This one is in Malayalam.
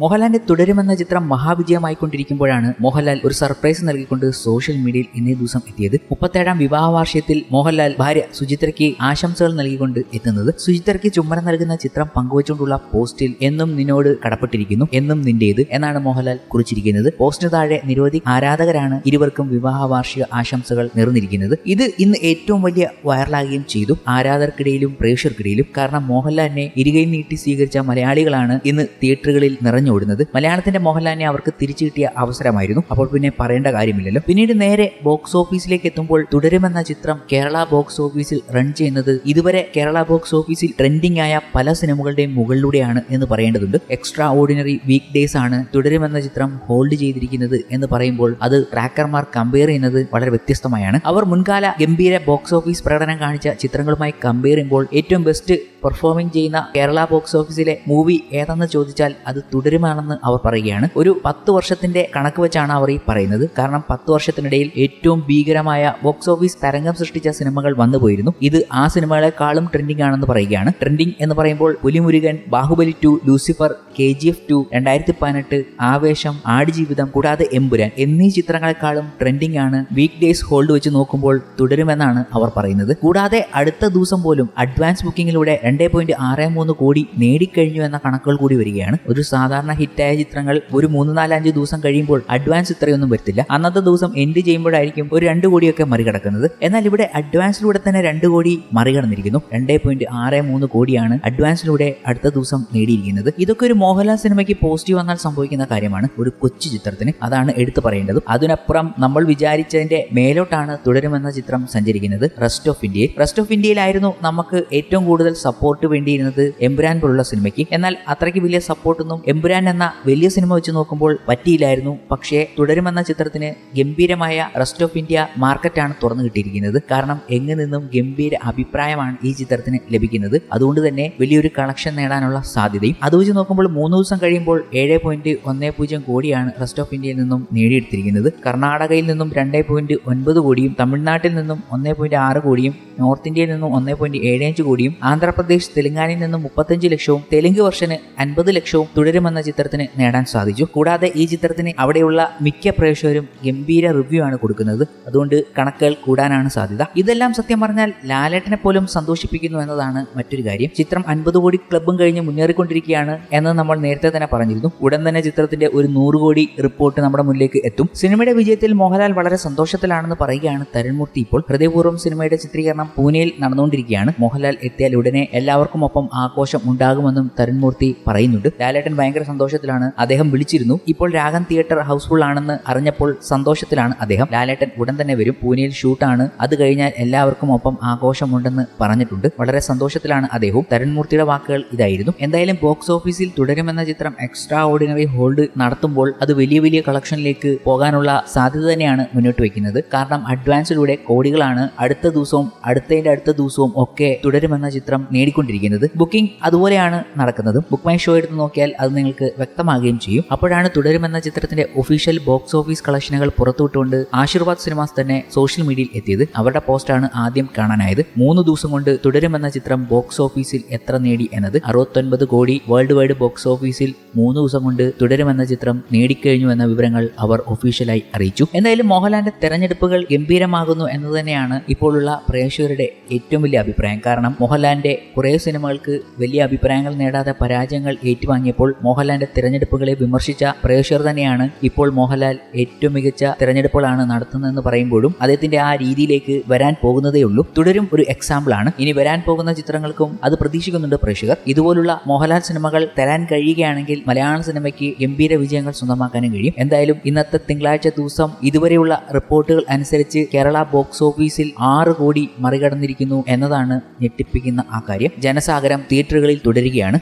മോഹൻലാലിന്റെ തുടരുമെന്ന ചിത്രം മഹാവിജയമായിക്കൊണ്ടിരിക്കുമ്പോഴാണ് മോഹൻലാൽ ഒരു സർപ്രൈസ് നൽകിക്കൊണ്ട് സോഷ്യൽ മീഡിയയിൽ ഇന്നേ ദിവസം എത്തിയത്. 37ാം വിവാഹ വാർഷികത്തിൽ മോഹൻലാൽ ഭാര്യ സുചിത്രയ്ക്ക് ആശംസകൾ നൽകിക്കൊണ്ട് എത്തുന്നത്. സുചിത്രയ്ക്ക് ചുമരം നൽകുന്ന ചിത്രം പങ്കുവച്ചുകൊണ്ടുള്ള പോസ്റ്റിൽ എന്നും നിന്നോട് കടപ്പെട്ടിരിക്കുന്നു, എന്നും നിന്റേത് എന്നാണ് മോഹൻലാൽ കുറിച്ചിരിക്കുന്നത്. പോസ്റ്റിന് താഴെ നിരവധി ആരാധകരാണ് ഇരുവർക്കും വിവാഹ വാർഷിക ആശംസകൾ നേർന്നിരിക്കുന്നത്. ഇത് ഇന്ന് ഏറ്റവും വലിയ വൈറലാകുകയും ചെയ്തു, ആരാധകർക്കിടയിലും പ്രേക്ഷകർക്കിടയിലും. കാരണം മോഹൻലാലിനെ ഇരുകൈ നീട്ടി സ്വീകരിച്ച മലയാളികളാണ് ഇന്ന് തിയേറ്ററുകളിൽ നിറഞ്ഞോടുന്നത്. മലയാളത്തിന്റെ മോഹൻലാലിനെ അവർക്ക് തിരിച്ചു കിട്ടിയ അവസരമായിരുന്നു. അപ്പോൾ പിന്നെ പറയേണ്ട കാര്യമില്ലല്ലോ. പിന്നീട് നേരെ ബോക്സ് ഓഫീസിലേക്ക് എത്തുമ്പോൾ തുടരുമെന്ന ചിത്രം കേരള ബോക്സ് ഓഫീസിൽ റൺ ചെയ്യുന്നത് ഇതുവരെ കേരള ബോക്സ് ഓഫീസിൽ ട്രെൻഡിംഗ് ആയ പല സിനിമകളുടെയും മുകളിലൂടെയാണ് എന്ന് പറയേണ്ടതുണ്ട്. എക്സ്ട്രാ ഓർഡിനറി വീക്ക് ഡേയ്സ് ആണ് തുടരുമെന്ന ചിത്രം ഹോൾഡ് ചെയ്തിരിക്കുന്നത് എന്ന് പറയുമ്പോൾ അത് ട്രാക്കർമാർ കമ്പയർ ചെയ്യുന്നത് വളരെ വ്യത്യസ്തമായാണ്. അവർ മുൻകാല ഗംഭീര ബോക്സ് ഓഫീസ് പ്രകടനം കാണിച്ച ചിത്രങ്ങളുമായി കമ്പയർ ചെയ്യുമ്പോൾ ഏറ്റവും ബെസ്റ്റ് പെർഫോമിംഗ് ചെയ്യുന്ന കേരള ബോക്സ് ഓഫീസിലെ മൂവി ഏതെന്ന് ചോദിച്ചാൽ അത് തുടരുമാണെന്ന് അവർ പറയുകയാണ്. ഒരു 10 വർഷത്തിന്റെ കണക്ക് വെച്ചാണ് അവർ ഈ പറയുന്നത്. കാരണം 10 വർഷത്തിനിടയിൽ ഏറ്റവും ഭീകരമായ ബോക്സ് ഓഫീസ് തരംഗം സൃഷ്ടിച്ച സിനിമകൾ വന്നുപോയിരുന്നു. ഇത് ആ സിനിമകളെക്കാളും ട്രെൻഡിംഗ് ആണെന്ന് പറയുകയാണ്. ട്രെൻഡിംഗ് എന്ന് പറയുമ്പോൾ പുലിമുരുകൻ, ബാഹുബലി 2, ലൂസിഫർ, KGF 2, 2018, ആവേശം, ആടുജീവിതം കൂടാതെ എമ്പുരാൻ എന്നീ ചിത്രങ്ങളെക്കാളും ട്രെൻഡിംഗ് ആണ് വീക്ക് ഡേയ്സ് ഹോൾഡ് വെച്ച് നോക്കുമ്പോൾ തുടരുമെന്നാണ് അവർ പറയുന്നത്. കൂടാതെ അടുത്ത ദിവസം പോലും അഡ്വാൻസ് ബുക്കിങ്ങിലൂടെ 2.63 കോടി നേടിക്കഴിഞ്ഞു എന്ന കണക്കുകൾ കൂടി വരികയാണ്. ഒരു സാധാരണ ഹിറ്റായ ചിത്രങ്ങൾ ഒരു 3-4-5 ദിവസം കഴിയുമ്പോൾ അഡ്വാൻസ് ഇത്രയൊന്നും വരത്തില്ല. അന്നത്തെ ദിവസം എൻഡ് ചെയ്യുമ്പോഴായിരിക്കും ഒരു 2 കോടിയൊക്കെ മറികടക്കുന്നത്. എന്നാൽ ഇവിടെ അഡ്വാൻസിലൂടെ തന്നെ 2 കോടി മറികടന്നിരിക്കുന്നു. 2.63 കോടിയാണ് അഡ്വാൻസിലൂടെ അടുത്ത ദിവസം നേടിയിരിക്കുന്നത്. ഇതൊക്കെ ഒരു മോഹൻലാൽ സിനിമയ്ക്ക് പോസിറ്റീവ് വന്നാൽ സംഭവിക്കുന്ന കാര്യമാണ്, ഒരു കൊച്ചു ചിത്രത്തിന്. അതാണ് എടുത്തു പറയേണ്ടതും. അതിനപ്പുറം നമ്മൾ വിചാരിച്ചതിന്റെ മേലോട്ടാണ് തുടരുമെന്ന ചിത്രം സഞ്ചരിക്കുന്നത്. റെസ്റ്റ് ഓഫ് ഇന്ത്യയിലായിരുന്നു നമുക്ക് ഏറ്റവും കൂടുതൽ സപ്പോർട്ട് വേണ്ടിയിരുന്നത് എമ്പുരാൻ പോലുള്ള സിനിമയ്ക്ക്. എന്നാൽ അത്രയ്ക്ക് വലിയ സപ്പോർട്ടൊന്നും എമ്പുരാൻ എന്ന വലിയ സിനിമ വെച്ച് നോക്കുമ്പോൾ പറ്റിയില്ലായിരുന്നു. പക്ഷേ തുടരുമെന്ന ചിത്രത്തിന് ഗംഭീരമായ റെസ്റ്റ് ഓഫ് ഇന്ത്യ മാർക്കറ്റാണ് തുറന്നു കിട്ടിയിരിക്കുന്നത്. കാരണം എങ്ങു നിന്നും ഗംഭീര അഭിപ്രായമാണ് ഈ ചിത്രത്തിന് ലഭിക്കുന്നത്. അതുകൊണ്ട് തന്നെ വലിയൊരു കളക്ഷൻ നേടാനുള്ള സാധ്യതയും. അത് വെച്ച് നോക്കുമ്പോൾ 3 ദിവസം കഴിയുമ്പോൾ 7.10 കോടിയാണ് റെസ്റ്റ് ഓഫ് ഇന്ത്യയിൽ നിന്നും നേടിയെടുത്തിരിക്കുന്നത്. കർണാടകയിൽ നിന്നും 2.9 കോടിയും തമിഴ്നാട്ടിൽ നിന്നും 1.6 കോടിയും നോർത്ത് ഇന്ത്യയിൽ നിന്നും 1.75 കോടിയും ആന്ധ്രാപ്രദേശ്, തെലങ്കാനയിൽ നിന്നും 35 ലക്ഷവും തെലുങ്ക് വെർഷന് 50 ലക്ഷവും തുടരുമെന്ന ചിത്രത്തിന് നേടാൻ സാധിച്ചു. കൂടാതെ ഈ ചിത്രത്തിന് അവിടെയുള്ള മിക്ക പ്രേക്ഷകരും ഗംഭീര റിവ്യൂ ആണ് കൊടുക്കുന്നത്. അതുകൊണ്ട് കണക്കുകൾ കൂടാനാണ് സാധ്യത. ഇതെല്ലാം സത്യം പറഞ്ഞാൽ ലാലേട്ടനെ പോലും സന്തോഷിപ്പിക്കുന്നു എന്നതാണ് മറ്റൊരു കാര്യം. ചിത്രം 50 കോടി ക്ലബും കഴിഞ്ഞ് മുന്നേറിക്കൊണ്ടിരിക്കുകയാണ് എന്ന് നമ്മൾ നേരത്തെ തന്നെ പറഞ്ഞിരുന്നു. ഉടൻ തന്നെ ചിത്രത്തിന്റെ ഒരു 100 കോടി റിപ്പോർട്ട് നമ്മുടെ മുന്നിലേക്ക് എത്തും. സിനിമയുടെ വിജയത്തിൽ മോഹൻലാൽ വളരെ സന്തോഷത്തിലാണെന്ന് പറയുകയാണ് തരുൺമൂർത്തി. ഇപ്പോൾ ഹൃദയപൂർവ്വം സിനിമയുടെ ചിത്രീകരണം പൂനെയിൽ നടന്നുകൊണ്ടിരിക്കുകയാണ്. മോഹൻലാൽ എത്തിയാൽ ഉടനെ എല്ലാവർക്കും ഒപ്പം ആഘോഷം ഉണ്ടാകുമെന്നും തരുൺമൂർത്തി പറയുന്നുണ്ട്. ലാലേട്ടൻ ഭയങ്കര സന്തോഷത്തിലാണ്. അദ്ദേഹം വിളിച്ചിരുന്നു. ഇപ്പോൾ രാഗം തിയേറ്റർ ഹൗസ്ഫുൾ ആണെന്ന് അറിഞ്ഞപ്പോൾ സന്തോഷത്തിലാണ് അദ്ദേഹം. ലാലേട്ടൻ ഉടൻ തന്നെ വരും. പൂനെയിൽ ഷൂട്ടാണ്. അത് കഴിഞ്ഞാൽ എല്ലാവർക്കും ഒപ്പം ആഘോഷമുണ്ടെന്ന് പറഞ്ഞിട്ടുണ്ട്. വളരെ സന്തോഷത്തിലാണ് അദ്ദേഹവും. തരുൺമൂർത്തിയുടെ വാക്കുകൾ ഇതായിരുന്നു. എന്തായാലും ബോക്സ് ഓഫീസിൽ തുടരുമെന്ന ചിത്രം എക്സ്ട്രാ ഓർഡിനറി ഹോൾഡ് നടത്തുമ്പോൾ അത് വലിയ വലിയ കളക്ഷനിലേക്ക് പോകാനുള്ള സാധ്യത തന്നെയാണ് മുന്നോട്ട് വയ്ക്കുന്നത്. കാരണം അഡ്വാൻസിലൂടെ കോടികളാണ് അടുത്ത ദിവസവും അടുത്ത ദിവസവും ഒക്കെ തുടരുമെന്ന ചിത്രം നേടിക്കൊണ്ടിരിക്കുന്നത്. ബുക്കിംഗ് അതുപോലെയാണ് നടക്കുന്നത്. ബുക്ക് മൈ ഷോ എടുത്ത് നോക്കിയാൽ അത് നിങ്ങൾക്ക് വ്യക്തമാകുകയും ചെയ്യും. അപ്പോഴാണ് തുടരുമെന്ന ചിത്രത്തിന്റെ ഒഫീഷ്യൽ ബോക്സ് ഓഫീസ് കളക്ഷനുകൾ പുറത്തുവിട്ടുകൊണ്ട് ആശീർവാദ് സിനിമാസ് തന്നെ സോഷ്യൽ മീഡിയയിൽ എത്തിയത്. അവരുടെ പോസ്റ്റാണ് ആദ്യം കാണാനായത്. 3 ദിവസം കൊണ്ട് തുടരുമെന്ന ചിത്രം ബോക്സ് ഓഫീസിൽ എത്ര നേടി എന്നത്. 69 കോടി വേൾഡ് വൈഡ് ബോക്സ് ഓഫീസിൽ 3 ദിവസം കൊണ്ട് തുടരുമെന്ന ചിത്രം നേടിക്കഴിഞ്ഞു എന്ന വിവരങ്ങൾ അവർ ഒഫീഷ്യലായി അറിയിച്ചു. എന്തായാലും മോഹൻലാലിന്റെ തെരഞ്ഞെടുപ്പുകൾ ഗംഭീരമാകുന്നു എന്നത് തന്നെയാണ് ഇപ്പോഴുള്ള പ്രേക്ഷകരുടെ ഏറ്റവും വലിയ അഭിപ്രായം. കാരണം മോഹൻലാലിന്റെ കുറേ സിനിമകൾക്ക് വലിയ അഭിപ്രായങ്ങൾ നേടാതെ പരാജയങ്ങൾ ഏറ്റുവാങ്ങിയപ്പോൾ മോഹൻലാലിന്റെ തിരഞ്ഞെടുപ്പുകളെ വിമർശിച്ച പ്രേക്ഷകർ തന്നെയാണ് ഇപ്പോൾ മോഹൻലാൽ ഏറ്റവും മികച്ച തിരഞ്ഞെടുപ്പുകളാണ് നടത്തുന്നതെന്ന് പറയുമ്പോഴും അദ്ദേഹത്തിന്റെ ആ രീതിയിലേക്ക് വരാൻ പോകുന്നതേ ഉള്ളൂ. തുടരും ഒരു എക്സാമ്പിൾ ആണ്. ഇനി വരാൻ പോകുന്ന ചിത്രങ്ങൾക്കും അത് പ്രതീക്ഷിക്കുന്നുണ്ട് പ്രേക്ഷകർ. ഇതുപോലുള്ള മോഹൻലാൽ സിനിമകൾ തരാൻ കഴിയുകയാണെങ്കിൽ മലയാള സിനിമയ്ക്ക് ഗംഭീര വിജയങ്ങൾ സ്വന്തമാക്കാനും കഴിയും. എന്തായാലും ഇന്നത്തെ തിങ്കളാഴ്ച ദിവസം ഇതുവരെയുള്ള റിപ്പോർട്ടുകൾ അനുസരിച്ച് കേരള ബോക്സ് ഓഫീസിൽ 6 കോടി മറികടന്നിരിക്കുന്നു എന്നതാണ് ഞെട്ടിപ്പിക്കുന്ന ആ കാര്യം. ജനസാഗരം തിയേറ്ററുകളിൽ തുടരുകയാണ്.